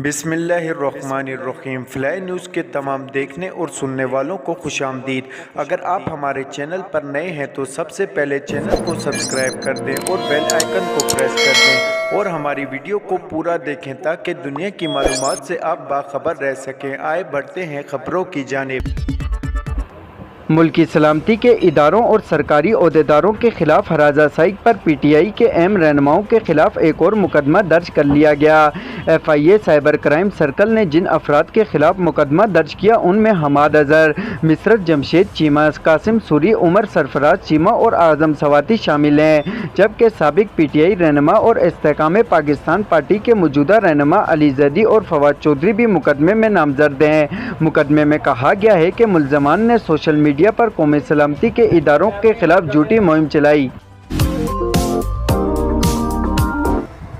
بسم اللہ الرحمن الرحیم۔ فلائی نیوز کے تمام دیکھنے اور سننے والوں کو خوش آمدید۔ اگر آپ ہمارے چینل پر نئے ہیں تو سب سے پہلے چینل کو سبسکرائب کر دیں اور بیل آئیکن کو پریس کر دیں اور ہماری ویڈیو کو پورا دیکھیں تاکہ دنیا کی معلومات سے آپ باخبر رہ سکیں۔ آئے بڑھتے ہیں خبروں کی جانب۔ ملکی سلامتی کے اداروں اور سرکاری عہدیداروں کے خلاف ہرازہ سائی پر پی ٹی آئی کے اہم رہنماؤں کے خلاف ایک اور مقدمہ درج کر لیا گیا۔ F I A cyber crime circle نے جن افراد کے خلاف مقدمہ درج کیا ان میں حماد اظہر، مسرت جمشید چیمہ، قاسم سوری، عمر سرفراز چیمہ اور اعظم سواتی شامل ہیں، جبکہ سابق پی ٹی آئی رہنما اور استحکام پاکستان پارٹی کے موجودہ رہنما علی زیدی اور فواد چودھری بھی مقدمے میں نامزد ہیں۔ مقدمے میں کہا گیا ہے کہ ملزمان نے سوشل میڈیا پر قومی سلامتی کے اداروں کے خلاف جھوٹی مہم چلائی۔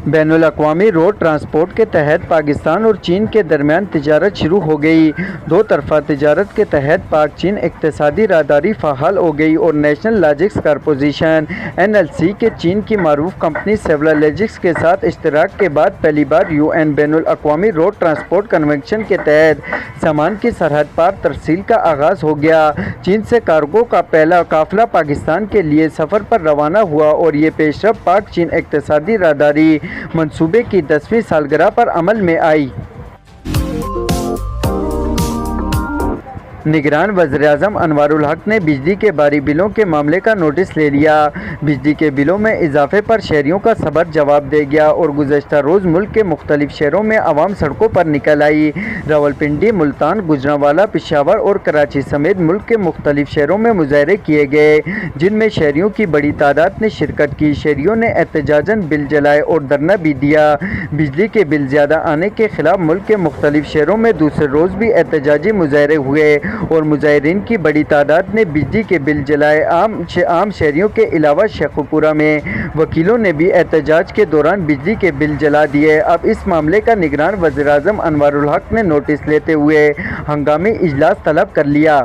بین الاقوامی روڈ ٹرانسپورٹ کے تحت پاکستان اور چین کے درمیان تجارت شروع ہو گئی۔ دو طرفہ تجارت کے تحت پاک چین اقتصادی راہداری فعال ہو گئی اور نیشنل لاجسٹکس کارپوریشن (NLC) کے چین کی معروف کمپنی سیولا لاجسٹکس کے ساتھ اشتراک کے بعد پہلی بار UN بین الاقوامی روڈ ٹرانسپورٹ کنونشن کے تحت سامان کی سرحد پار ترسیل کا آغاز ہو گیا۔ چین سے کارگو کا پہلا قافلہ پاکستان کے لیے سفر پر روانہ ہوا اور یہ پیش رفت پاک چین اقتصادی راہداری منصوبے کی 10ویں سالگرہ پر عمل میں آئی۔ نگران وزیراعظم انوار الحق نے بجلی کے بھاری بلوں کے معاملے کا نوٹس لے لیا۔ بجلی کے بلوں میں اضافے پر شہریوں کا صبر جواب دے گیا اور گزشتہ روز ملک کے مختلف شہروں میں عوام سڑکوں پر نکل آئی۔ راولپنڈی، ملتان، گوجرانوالہ، پشاور اور کراچی سمیت ملک کے مختلف شہروں میں مظاہرے کیے گئے جن میں شہریوں کی بڑی تعداد نے شرکت کی۔ شہریوں نے احتجاجاً بل جلائے اور دھرنا بھی دیا۔ بجلی کے بل زیادہ آنے کے خلاف ملک کے مختلف شہروں میں دوسرے روز بھی احتجاجی مظاہرے ہوئے اور مظاہرین کی بڑی تعداد نے بجلی کے بل جلائے۔ عام شہریوں کے علاوہ شیخ پورہ میں وکیلوں نے بھی احتجاج کے دوران بجلی کے بل جلا دیے۔ اب اس معاملے کا نگران وزیراعظم انوار الحق نے نوٹس لیتے ہوئے ہنگامی اجلاس طلب کر لیا۔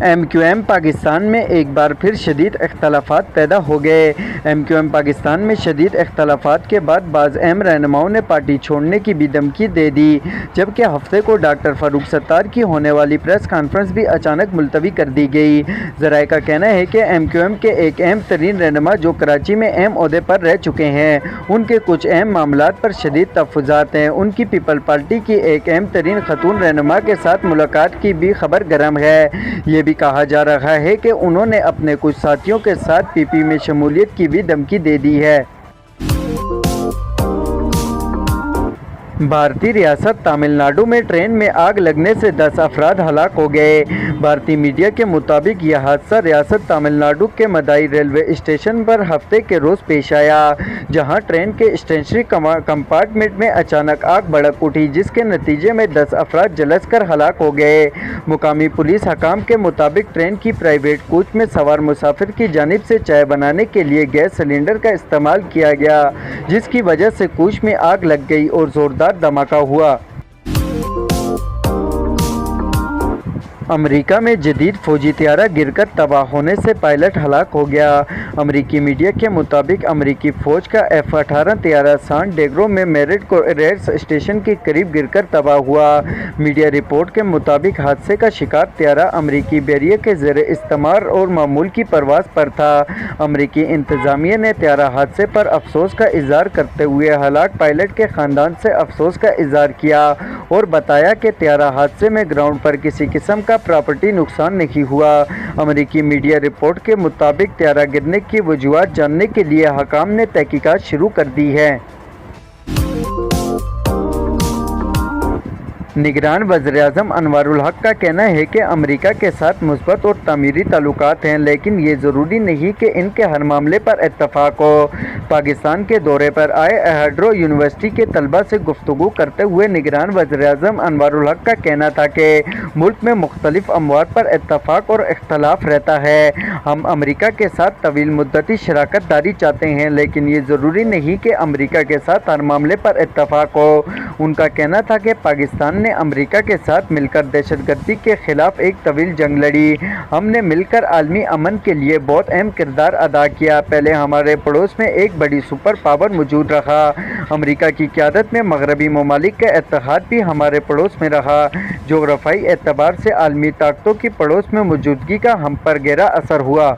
MQM پاکستان میں ایک بار پھر شدید اختلافات پیدا ہو گئے۔ MQM پاکستان میں شدید اختلافات کے بعد بعض اہم رہنماؤں نے پارٹی چھوڑنے کی بھی دھمکی دے دی، جبکہ ہفتے کو ڈاکٹر فاروق ستار کی ہونے والی پریس کانفرنس بھی اچانک ملتوی کر دی گئی۔ ذرائع کا کہنا ہے کہ MQM کے ایک اہم ترین رہنما جو کراچی میں اہم عہدے پر رہ چکے ہیں، ان کے کچھ اہم معاملات پر شدید تحفظات ہیں۔ ان کی پیپل پارٹی کی ایک اہم ترین خاتون رہنما کے ساتھ ملاقات کی بھی خبر گرم ہے۔ یہ بھی کہا جا رہا ہے کہ انہوں نے اپنے کچھ ساتھیوں کے ساتھ PP میں شمولیت کی بھی دھمکی دے دی ہے۔ بھارتی ریاست تامل ناڈو میں ٹرین میں آگ لگنے سے 10 افراد ہلاک ہو گئے۔ بھارتی میڈیا کے مطابق یہ حادثہ ریاست تامل ناڈو کے مدائی ریلوے اسٹیشن پر ہفتے کے روز پیش آیا، جہاں ٹرین کے اسٹیشنری کمپارٹمنٹ میں اچانک آگ بھڑک اٹھی، جس کے نتیجے میں 10 افراد جلس کر ہلاک ہو گئے۔ مقامی پولیس حکام کے مطابق ٹرین کی پرائیویٹ کوچ میں سوار مسافر کی جانب سے چائے بنانے کے لیے گیس سلنڈر کا استعمال کیا گیا، جس کی وجہ سے کوچ میں آگ لگ گئی اور زوردار دھماکہ ہوا۔ امریکہ میں جدید فوجی طیارہ گر کر تباہ ہونے سے پائلٹ ہلاک ہو گیا۔ امریکی میڈیا کے مطابق امریکی فوج کا F-18 طیارہ سان ڈیگو میں میرٹ کوریئرز اسٹیشن کے قریب گر کر تباہ ہوا۔ میڈیا رپورٹ کے مطابق حادثے کا شکار طیارہ امریکی بحریہ کے زیر استعمار اور معمول کی پرواز پر تھا۔ امریکی انتظامیہ نے طیارہ حادثے پر افسوس کا اظہار کرتے ہوئے ہلاک پائلٹ کے خاندان سے افسوس کا اظہار کیا اور بتایا کہ طیارہ حادثے میں گراؤنڈ پر کسی قسم کا پراپرٹی نقصان نہیں ہوا۔ امریکی میڈیا رپورٹ کے مطابق طیارہ گرنے کی وجوہات جاننے کے لیے حکام نے تحقیقات شروع کر دی ہے۔ نگران وزیراعظم انوار الحق کا کہنا ہے کہ امریکہ کے ساتھ مثبت اور تعمیری تعلقات ہیں، لیکن یہ ضروری نہیں کہ ان کے ہر معاملے پر اتفاق ہو۔ پاکستان کے دورے پر آئے احیڈرو یونیورسٹی کے طلباء سے گفتگو کرتے ہوئے نگران وزیراعظم انوار الحق کا کہنا تھا کہ ملک میں مختلف امور پر اتفاق اور اختلاف رہتا ہے۔ ہم امریکہ کے ساتھ طویل مدتی شراکت داری چاہتے ہیں، لیکن یہ ضروری نہیں کہ امریکہ کے ساتھ ہر معاملے پر اتفاق ہو۔ ان کا کہنا تھا کہ پاکستان نے امریکہ کے ساتھ مل کر دہشت گردی کے خلاف ایک طویل جنگ لڑی۔ ہم نے مل کر عالمی امن کے لیے بہت اہم کردار ادا کیا۔ پہلے ہمارے پڑوس میں ایک بڑی سپر پاور موجود رہا۔ امریکہ کی قیادت میں مغربی ممالک کا اتحاد بھی ہمارے پڑوس میں رہا۔ جغرافیائی اعتبار سے عالمی طاقتوں کی پڑوس میں موجودگی کا ہم پر گہرا اثر ہوا۔